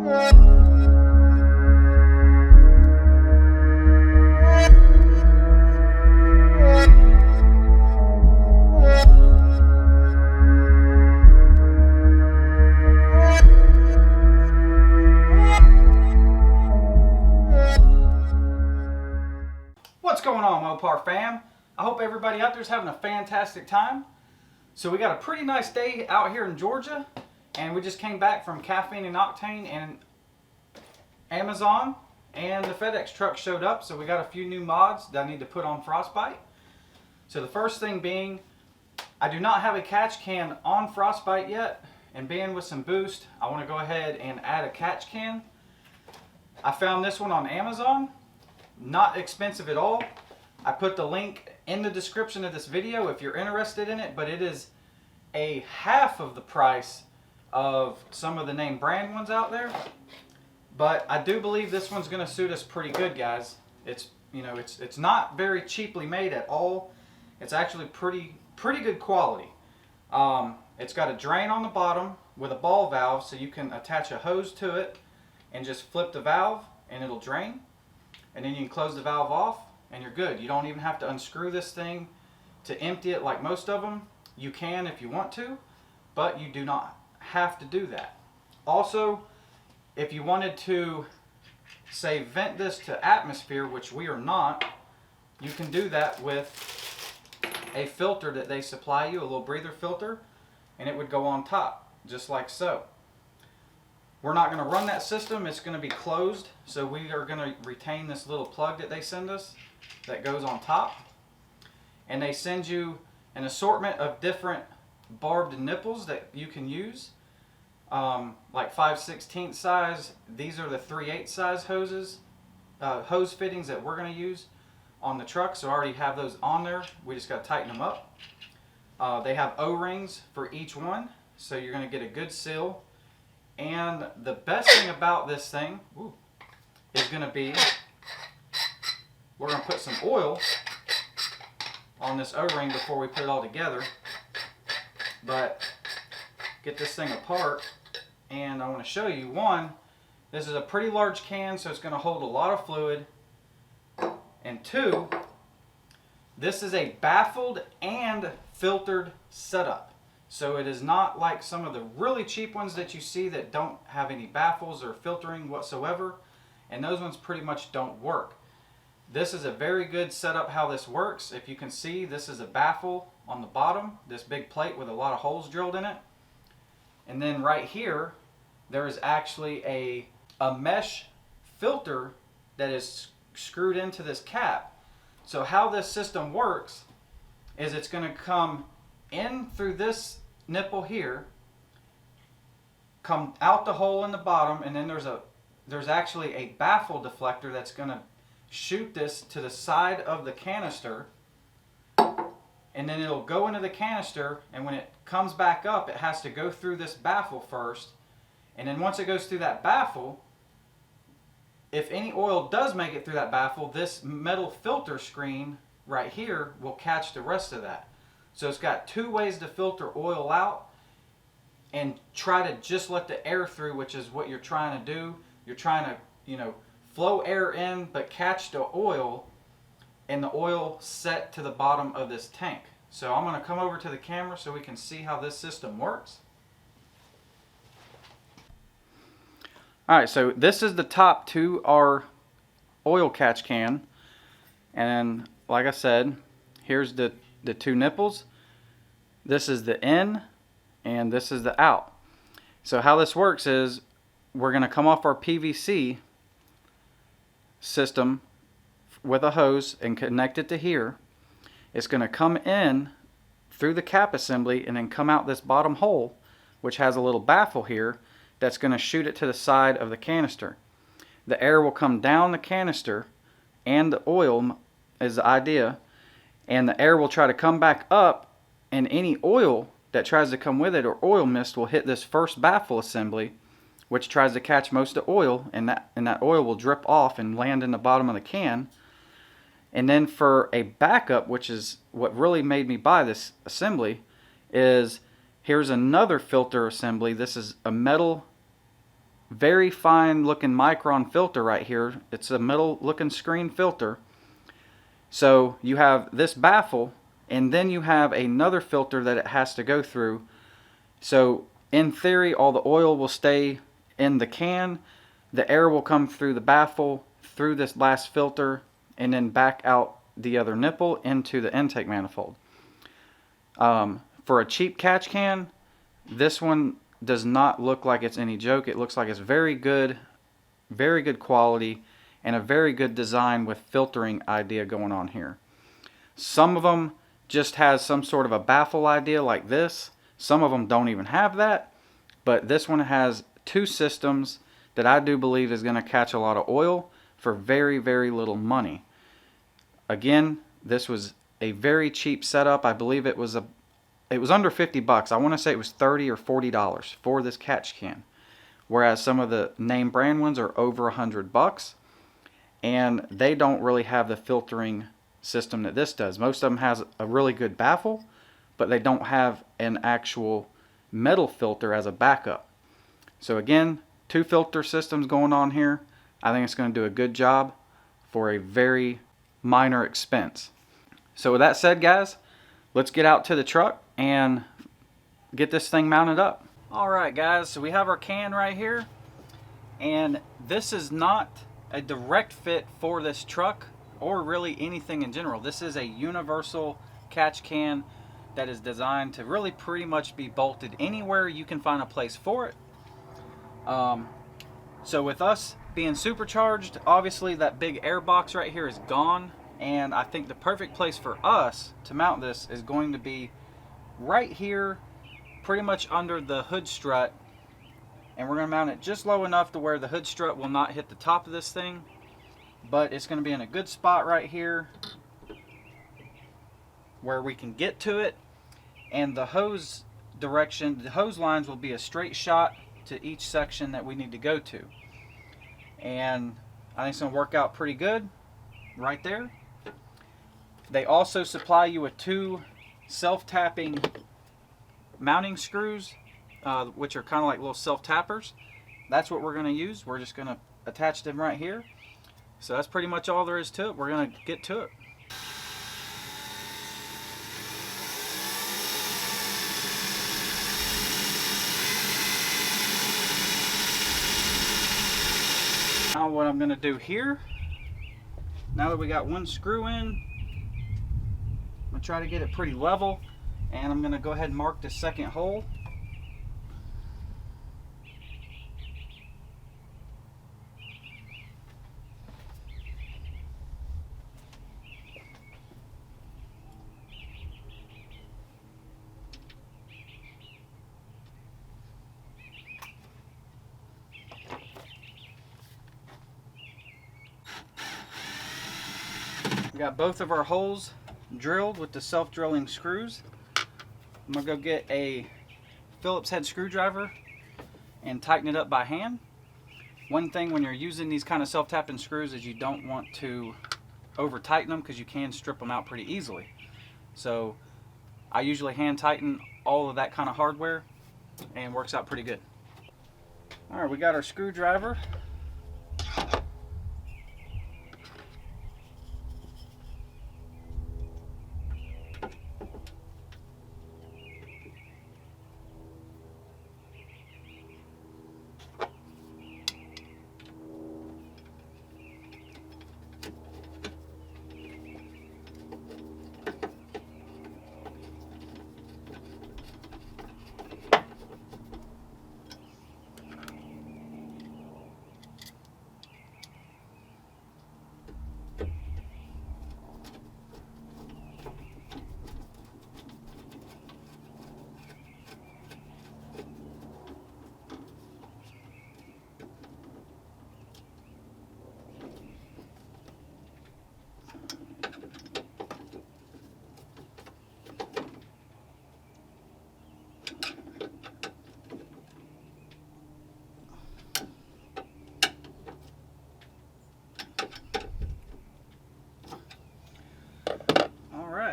What's going on, Mopar fam? I hope everybody out there is having a fantastic time. So we got a pretty nice day out here in Georgia, and we just came back from Caffeine and Octane and Amazon, and the FedEx truck showed up, so we got a few new mods that I need to put on Frostbite. So the first thing being, I do not have a catch can on Frostbite yet, and being with some boost, I want to go ahead and add a catch can. I found this one on Amazon. Not expensive at all. I put the link in the description of this video if you're interested in it, but it is a half of the price of some of the name brand ones out there. But I do believe this one's going to suit us pretty good, guys. It's, you know, it's not very cheaply made at all. It's actually pretty good quality. It's got a drain on the bottom with a ball valve, so you can attach a hose to it and just flip the valve and it'll drain. And then you can close the valve off and you're good. You don't even have to unscrew this thing to empty it like most of them. You can if you want to, but you do not have to do that. Also, if you wanted to, say, vent this to atmosphere, which we are not, you can do that with a filter that they supply you, a little breather filter, and it would go on top, just like so. We're not going to run that system. It's going to be closed, so we are going to retain this little plug that they send us that goes on top. And they send you an assortment of different barbed nipples that you can use, like 5/16 size. These are the 3/8 size hoses, hose fittings that we're going to use on the truck. So I already have those on there. We just got to tighten them up. They have O-rings for each one, so you're going to get a good seal. And the best thing about this thing is going to be, we're going to put some oil on this O-ring before we put it all together. But get this thing apart, and I want to show you, one, this is a pretty large can, so it's going to hold a lot of fluid. And two, this is a baffled and filtered setup. So it is not like some of the really cheap ones that you see that don't have any baffles or filtering whatsoever. And those ones pretty much don't work. This is a very good setup how this works. If you can see, this is a baffle on the bottom, this big plate with a lot of holes drilled in it. And then right here, there is actually a mesh filter that is screwed into this cap. So how this system works is it's going to come in through this nipple here, come out the hole in the bottom, and then there's actually a baffle deflector that's going to shoot this to the side of the canister, and then it'll go into the canister, and when it comes back up, it has to go through this baffle first, and then once it goes through that baffle, if any oil does make it through that baffle, this metal filter screen right here will catch the rest of that. So it's got two ways to filter oil out and try to just let the air through, which is what you're trying to do. You're trying to, you know, flow air in but catch the oil, and the oil set to the bottom of this tank. So I'm going to come over to the camera so we can see how this system works. Alright, so this is the top to our oil catch can, and like I said, here's the two nipples. This is the in and this is the out. So how this works is we're going to come off our PVC system with a hose and connect it to here. It's going to come in through the cap assembly and then come out this bottom hole, which has a little baffle here that's going to shoot it to the side of the canister. The air will come down the canister, and the oil is the idea, and the air will try to come back up, and any oil that tries to come with it or oil mist will hit this first baffle assembly, which tries to catch most of the oil, and that oil will drip off and land in the bottom of the can. And then for a backup, which is what really made me buy this assembly, is here's another filter assembly. This is a metal very fine looking micron filter right here. It's a metal looking screen filter. So you have this baffle, and then you have another filter that it has to go through. So in theory, all the oil will stay in the can, the air will come through the baffle, through this last filter, and then back out the other nipple into the intake manifold. For a cheap catch can, this one does not look like it's any joke. It looks like it's very good quality, and a very good design with filtering idea going on here. Some of them just has some sort of a baffle idea like this. Some of them don't even have that, but this one has two systems that I do believe is going to catch a lot of oil for very, very little money. Again, this was a very cheap setup. I believe it was under 50 bucks. I want to say it was $30 or $40 for this catch can, whereas some of the name brand ones are over 100 bucks. And they don't really have the filtering system that this does. Most of them has a really good baffle, but they don't have an actual metal filter as a backup. So again, two filter systems going on here. I think it's going to do a good job for a very minor expense. So with that said, guys, let's get out to the truck and get this thing mounted up. Alright guys, so we have our can right here, and this is not a direct fit for this truck or really anything in general. This is a universal catch can that is designed to really pretty much be bolted anywhere you can find a place for it. So with us being supercharged, obviously that big air box right here is gone, and I think the perfect place for us to mount this is going to be right here, pretty much under the hood strut. And we're going to mount it just low enough to where the hood strut will not hit the top of this thing, but it's going to be in a good spot right here where we can get to it. And the hose direction, the hose lines will be a straight shot to each section that we need to go to. And I think it's going to work out pretty good right there. They also supply you with two self-tapping mounting screws, which are kind of like little self-tappers. That's what we're going to use. We're just going to attach them right here. So that's pretty much all there is to it. We're going to get to it. Now what I'm going to do here, now that we got one screw in, I'm going to try to get it pretty level, and I'm going to go ahead and mark the second hole. We got both of our holes drilled with the self-drilling screws. I'm going to go get a Phillips head screwdriver and tighten it up by hand. One thing when you're using these kind of self-tapping screws is you don't want to over tighten them, because you can strip them out pretty easily. So I usually hand tighten all of that kind of hardware, and works out pretty good. Alright, we got our screwdriver.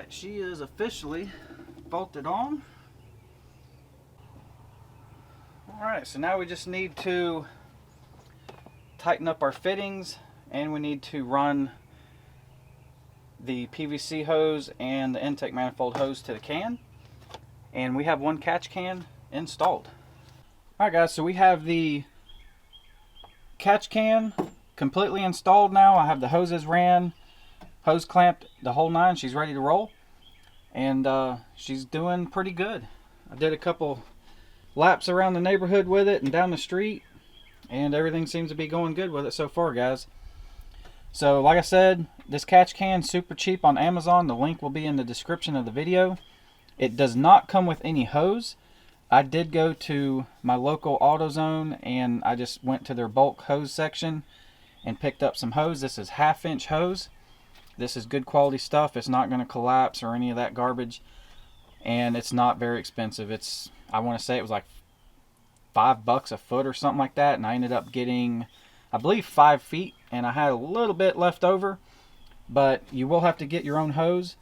She is officially bolted on. Alright, so now we just need to tighten up our fittings, and we need to run the PVC hose and the intake manifold hose to the can. And we have one catch can installed. Alright guys, so we have the catch can completely installed now. I have the hoses ran, hose clamped, the whole nine. She's ready to roll, and she's doing pretty good. I did a couple laps around the neighborhood with it and down the street, and everything seems to be going good with it so far, guys. So like I said, this catch can super cheap on Amazon. The link will be in the description of the video. It does not come with any hose. I did go to my local AutoZone and I just went to their bulk hose section and picked up some hose. This is 1/2 inch hose. This is good quality stuff. It's not going to collapse or any of that garbage, and it's not very expensive. It's, I want to say it was like $5 a foot or something like that, and I ended up getting, I believe, 5 feet, and I had a little bit left over. But you will have to get your own hose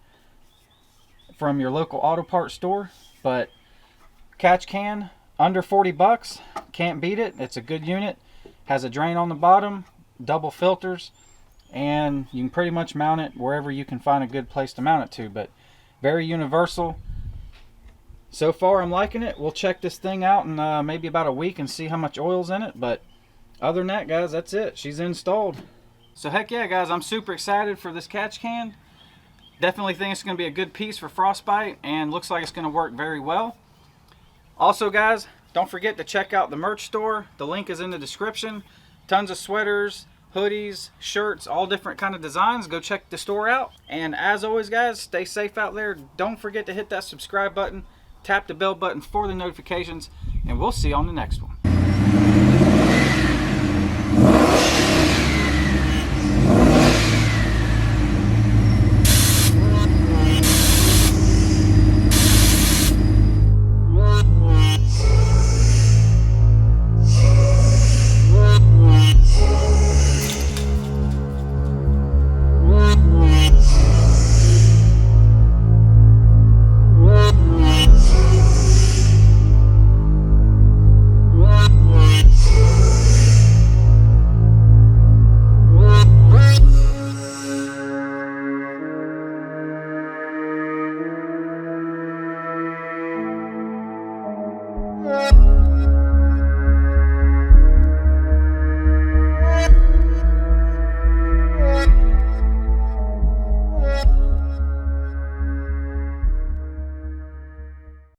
from your local auto parts store. But catch can under 40 bucks, can't beat it. It's a good unit, has a drain on the bottom, double filters, and you can pretty much mount it wherever you can find a good place to mount it to. But very universal. So far I'm liking it. We'll check this thing out in maybe about a week and see how much oil's in it. But other than that, guys, that's it. She's installed. So heck yeah, guys, I'm super excited for this catch can. Definitely think it's going to be a good piece for frostbite, and looks like it's going to work very well. Also guys, don't forget to check out the merch store. The link is in the description. Tons of sweaters, hoodies, shirts, all different kind of designs. Go check the store out. And as always guys, stay safe out there. Don't forget to hit that subscribe button, tap the bell button for the notifications, and we'll see you on the next one.